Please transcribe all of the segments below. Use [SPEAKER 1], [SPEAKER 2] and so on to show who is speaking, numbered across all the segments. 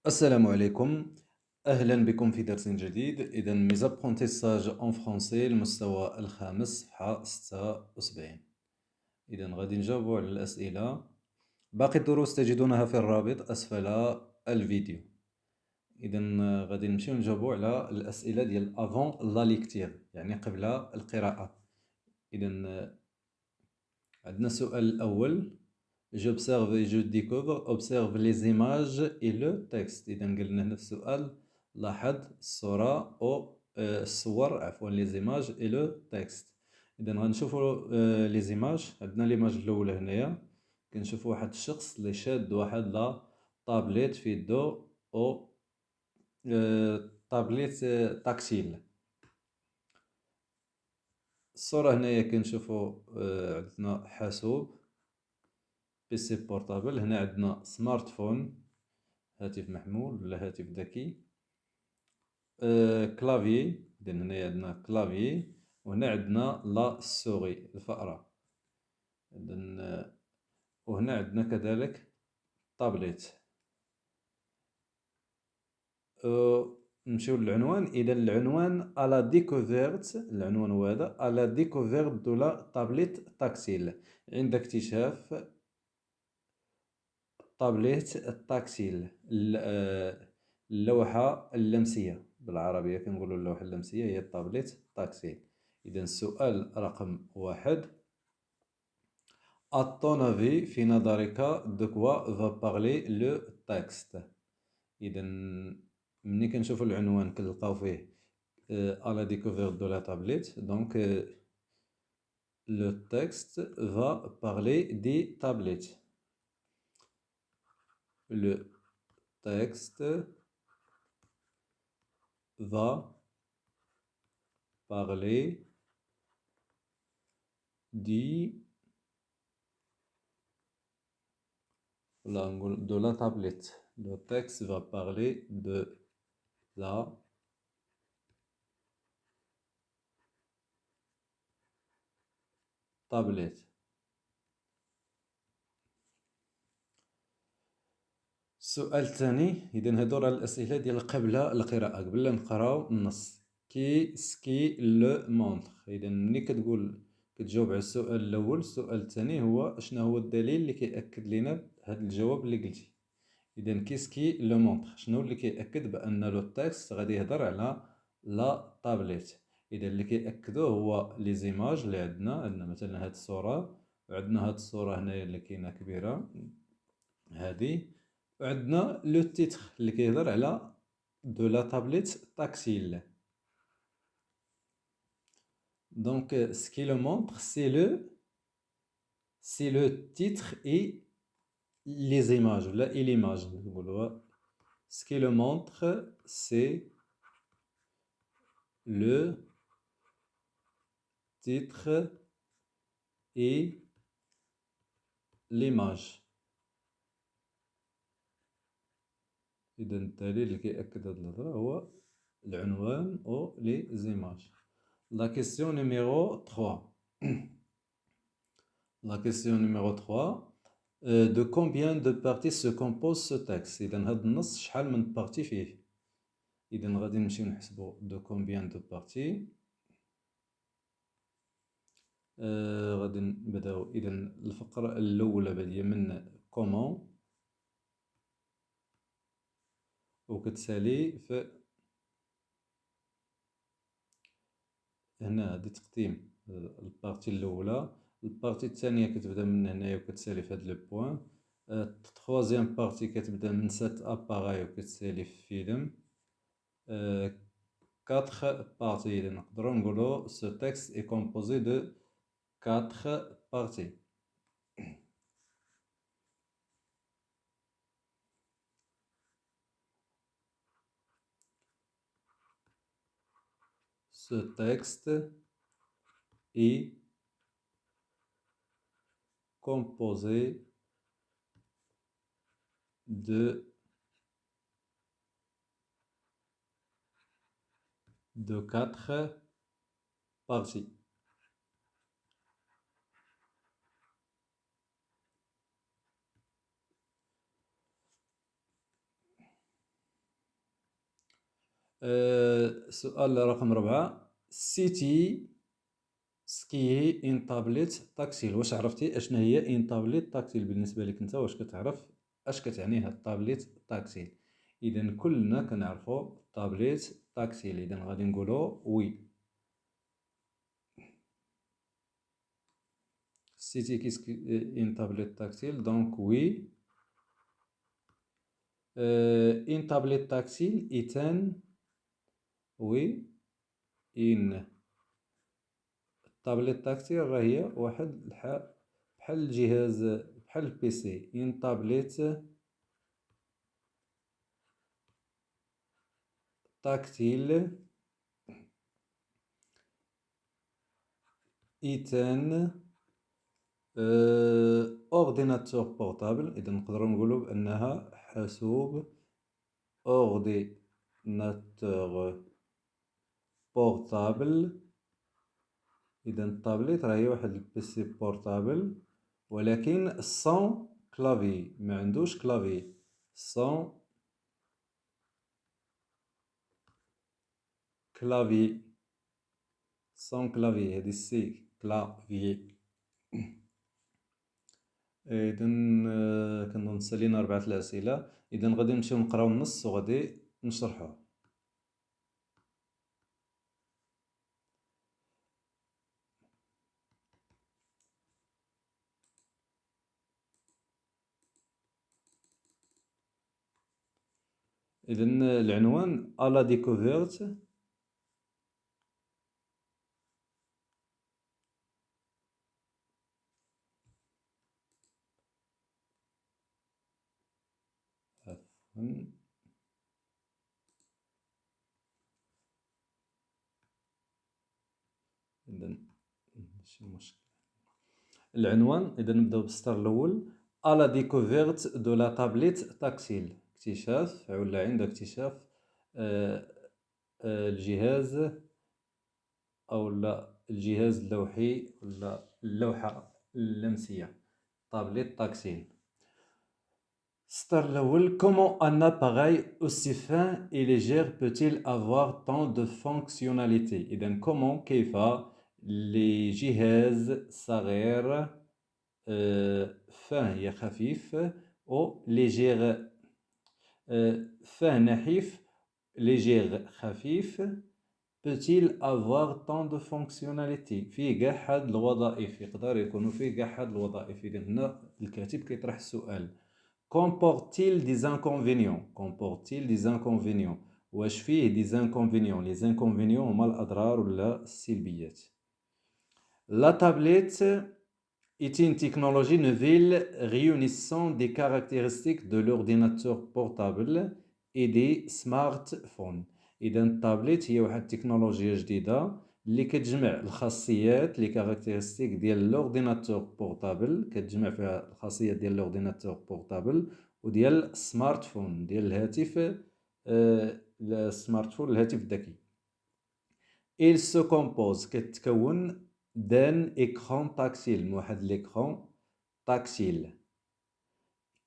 [SPEAKER 1] السلام عليكم. أهلا بكم في درس جديد. إذا ميز ابرونتيساج اون فرونسي المستوى الخامس صفحة 76. إذا غادي نجاوبوا على الأسئلة. باقي الدروس تجدونها في الرابط أسفل الفيديو. إذا غادي نمشيو نجاوبوا على الأسئلة ديال افون لا ليكتير، يعني قبل القراءة. إذا عندنا السؤال الأول: j'observe et je découvre. observe les images et le texte. إذا قلنا هنا في السؤال: لاحظ الصورة أو الصور، عفوا les images et le texte. إذا غنشوفوا les images. عندنا ليماج الأولى هنايا، كنشوفوا واحد الشخص اللي شاد واحد لا طابليت في يدو أو طابليت تاكتيل. الصورة هنايا كنشوفوا عندنا حاسوب بيسي بورتابل. هنا عندنا سمارت فون، هاتف محمول ولا هاتف ذكي. كلافي، إذا هنايا عندنا كلافي، وهنا عندنا لا سوغي الفأرة. إذا وهنا عندنا كذلك طابليت. نمشيو للعنوان. إذا العنوان ألا ديكوفيرت، العنوان هو هذا: ألا ديكوفيرت دو لا طابليت تاكسيل، عند اكتشاف طابليت التاكسيل، اللوحة اللمسية بالعربية كنقولوا اللوحة اللمسية هي الطابليت التاكسيل. إذا السؤال رقم 1: à ton avis في نظرك de quoi va parler le texte. إذا ملي كنشوفو العنوان كنلقاو فيه à la découverte de la tablette, donc le texte va parler des tablettes. Le texte va parler de la tablette. Le texte va parler de la tablette. السؤال الثاني. إذا هادو راه الأسئلة ديال قبل القراءة، قبل لا نقراو النص. كي سكي لو مونطخ. إذا ملي كتجاوب على السؤال الأول، السؤال الثاني هو: شنو هو الدليل اللي كيأكد لينا هاد الجواب اللي قلتي. إذا كيسكي لو مونطخ، شنو اللي كيأكد بأن لو تكست غادي يهضر على لا طابليت. إذا اللي كيأكدوه هو لي زيماج اللي عندنا مثلا هاد الصورة، وعندنا هاد الصورة هنايا اللي كاينة كبيرة هادي، وعندنا لو تيتر اللي كيهضر على دو لا طابليت تاكتيل. Donc ce qui le montre c'est le titre et les images là et l'image. Ce qui le montre c'est le titre et l'image. إذا الدليل اللي كيأكد هاد الهضرة هو العنوان أو لي زيماج. La question numéro 3. La question numéro 3. De combien de parties se compose ce texte. إذا هاد النص شحال من بارتي فيه. إذا غادي نمشيو نحسبو de combien de parties. غادي نبداو. إذا الفقرة الأولى بادية من comment وكتسالي في هنا. هادي تقديم البارتي الأولى. البارتي الثانية كتبدا من هنايا وكتسالي في هاد لو بوان. التخوازيام بارتي كتبدا من سات اباراي وكتسالي في فيلم. 4 parties. إذا نقدرو نقولو ce texte est composé de 4 parties. Ce texte est composé de 4 parties. السؤال رقم 4 city skier une tablette tactile. واش عرفتي اشنا هي une tablette tactile بالنسبة لك انت؟ واش كتعرف اش كتعني هاد التابليت تاكتيل؟ اذا كلنا كنعرفوا تابليت تاكتيل، اذا غادي نقولوا وي. city qui une tablette tactile donc oui. une tablette tactile est un oui une tablette tactile راهي واحد بحال الجهاز بحال البيسي. une tablette tactile est un ordinateur portable. إذا نقدروا نقولوا بأنها حاسوب ordinateur portable. إذا التابليت راهي واحد البيسي بورتابل ولكن sans clavier، ما عندوش كلافي. sans clavier sans clavier، هادي سي كلافي. إذا كنظن سالينا 4 الأسئلة. إذا غادي نمشيو نقراو النص وغادي نشرحوه. إذا العنوان à la découverte إذا ماشي مشكل. العنوان إذا نبداو بالسطر الأول à la découverte de la tablette tactile. اكتشاف ولا عند اكتشاف الجهاز أو لا الجهاز اللوحي ولا اللوحة اللمسية تابلت تاكتيل. السطر الأول comment un appareil aussi fin et léger peut-il avoir tant de fonctionnalités. إذا comment كيف لجهاز صغير فاه هي خفيف أو ليجير فاه نحيف ليجير خفيف peut-il avoir tant de fonctionnalités. فيه كاع هاد الوظائف، يقدر يكونوا فيه كاع هاد الوظائف. إذا هنا الكاتب كيطرح السؤال comporte-t-il des inconvénients. comporte-t-il des inconvénients، واش فيه des inconvénients. les inconvénients هما الأضرار ولا السلبيات. La tablette est une technologie nouvelle réunissant des caractéristiques de l'ordinateur portable et des smartphones. إذا التابلت هي واحد التكنولوجيا جديدة اللي كتجمع الخاصيات لي كاركتيرستيك ديال لورديناتور بورتابل، كتجمع فيها الخاصيات ديال لورديناتور بورتابل وديال السمارت فون ديال الهاتف السمارت فون الهاتف الذكي. il se compose كتكون d'un écran tactile، من واحد l'écran tactile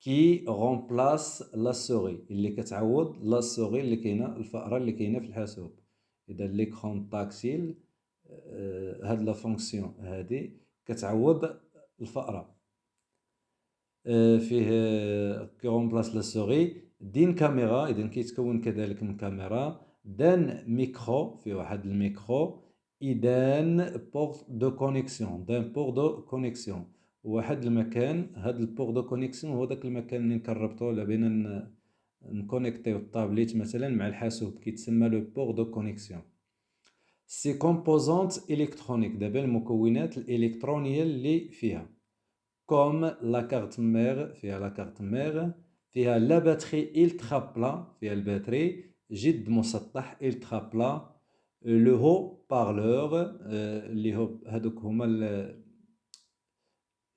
[SPEAKER 1] qui remplace la souris اللي كتعوض لا سوري اللي كاينه الفأرة اللي كاينه في الحاسوب. اذا ليكرون تاكتيل هاد لا فونكسيون هادي كتعوض الفأرة. فيه كي رومبلاس لا سوري دين كاميرا، اذا كيتكون كذلك من كاميرا. دان ميكرو، فيه واحد الميكرو. إذن بور دو كونيكسيون، دان بور دو كونيكسيون، واحد المكان. هاد البور دو كونيكسيون هو داك المكان اللي نكربطو ولا بينا نكونيكتيو الطابليت مثلا مع الحاسوب، كيتسمى لو بور دو كونيكسيون. سي كومبوزونت الكترونيك، دابا المكونات الالكترونيه اللي فيها كوم لا كارت مير، فيها لا كارت مير. فيها لا باتري الترا بلا، فيها الباتري جد مسطح الترا بلا. لو هو بارلور اللي هو هادوك هما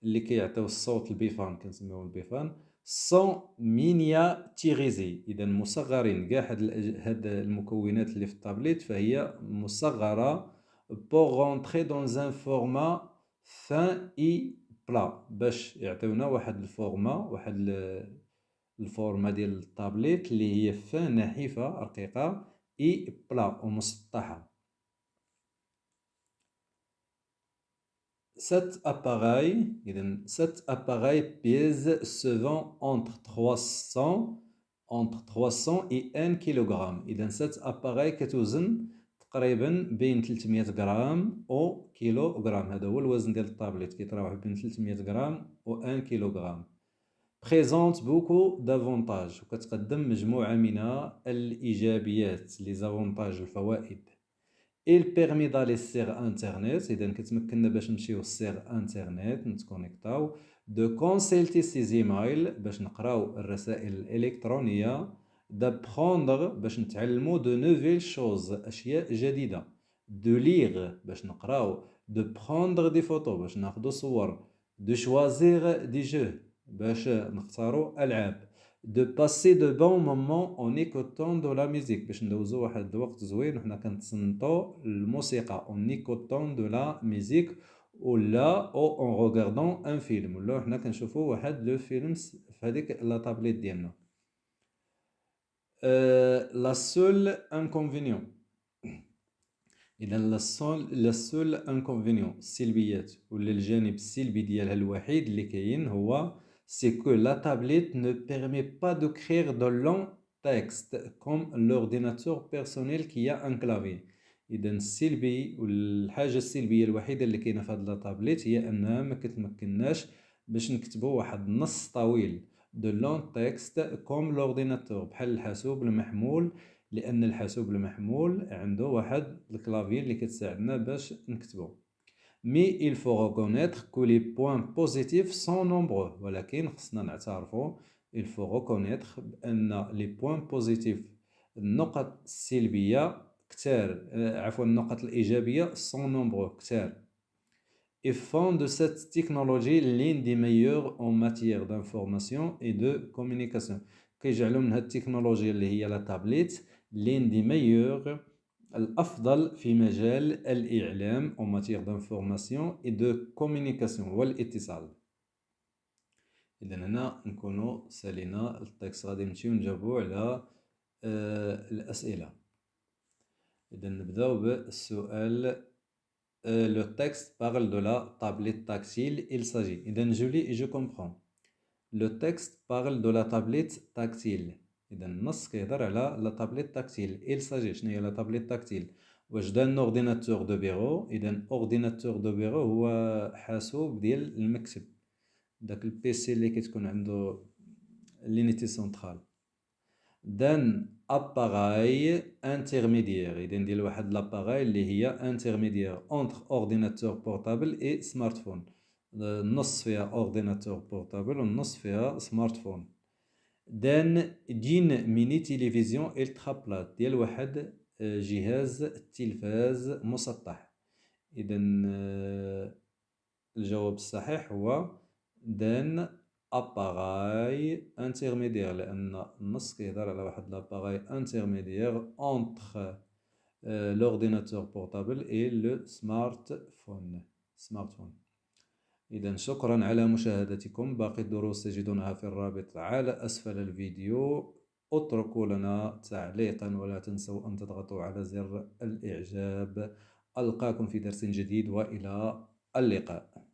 [SPEAKER 1] اللي كيعطيو الصوت البيفان، كنسميوهم البيفان. سون مينياتيريزي، اذا مصغرين. كاع هاد المكونات اللي في الطابليت فهي مصغره بور رونتري دون ان فورما فان اي بلا، باش يعطيونا واحد الفورما، واحد الفورما ديال الطابليت اللي هي فان نحيفه رقيقه. اي بلا ومسطحة. Cet appareil pèse souvent entre 300 et 1 kg. إذا cet appareil كتوزن تقريبا بين 300 غرام و كيلوغرام. هذا هو الوزن ديال الطابليت، كيتراوح بين 300 غرام و 1 كيلوغرام. présente beaucoup d'avantages، وكتقدم مجموعة من الإيجابيات، لي زافونتاج، الفوائد. il permet d'aller sur internet، إذا كتمكننا باش نمشيو sur internet نتكونيكطاو، de consulter ses emails باش نقراو الرسائل الإلكترونية، d'apprendre باش نتعلمو de nouvelles choses أشياء جديدة، de lire باش نقراو، de prendre des photos باش ناخدو صور، de choisir des jeux باش نختارو ألعاب، de passer de bons moments en écoutant de la musique باش ندوزو واحد الوقت زوين وحنا كنتصنتو الموسيقى en écoutant de la musique ولا en regardant un film، ولا حنا كنشوفو واحد لو فيلم في هذيك لا طابليت ديالنا. la seule inconvénient، إذا la seule inconvénient، السلبيات ولا الجانب السلبي ديالها الوحيد اللي كاين هو c'est que la tablette ne permet pas d'écrire de longs textes comme l'ordinateur personnel qui a un clavier. إذا السلبي والحاجة السلبية الوحيدة اللي كاينة في هاد لا طابليت هي أنها ما كتمكناش باش نكتبو واحد النص طويل de long texte comme l'ordinateur بحال الحاسوب المحمول، لأن الحاسوب المحمول عنده واحد الكلافي اللي كتساعدنا باش نكتبو. Mais il faut reconnaître que les points positifs sont nombreux، ولكن خصنا نعترفوا il faut reconnaître بأن les points positifs، النقط السلبية كتار، عفوا النقط الإيجابية sont nombreux كتار. et font de cette technologie l'une des meilleures en matière d'information et de communication، كيجعلوا من هاد التكنولوجيا اللي هي لا تابليت l'une des meilleures، الأفضل في مجال الإعلام en matière d'information et de communication والاتصال. إذا هنا نكونوا سالينا التكست، غادي نمشيو نجاوبو على الأسئلة. إذا نبداو بالسؤال. Le texte parle de la tablette tactile. Il s'agit. إذا je lis et je comprends. Le texte parle de la tablette tactile. إذا النص كيهضر على لا تابليت تاكتيل. il s'agit، شنو هي لا تابليت تاكتيل؟ واش دا اورديناتور دو بيرو؟ إذا اورديناتور دو بيرو هو حاسوب ديال المكتب، داك البيسي اللي كتكون عنده لينيتي سونترال. دان اباراي انترميديير، إذا ديال واحد لاباراي اللي هي انترميديير اونتر اورديناتور بورتابل اي سمارت فون، النص فيها اورديناتور بورتابل والنص فيها سمارت فون. دين ميني تيليفزيون الترا بلات، ديال واحد جهاز تلفاز مسطح. اذا الجواب الصحيح هو دان اباراي انترميديير، لان النص كيهضر على واحد لاباراي انترميديير اونتر لورديناتور بورتابل اي لو سمارت فون. إذا شكرا على مشاهدتكم. باقي الدروس تجدونها في الرابط على أسفل الفيديو. اتركوا لنا تعليقا ولا تنسوا أن تضغطوا على زر الإعجاب. ألقاكم في درس جديد وإلى اللقاء.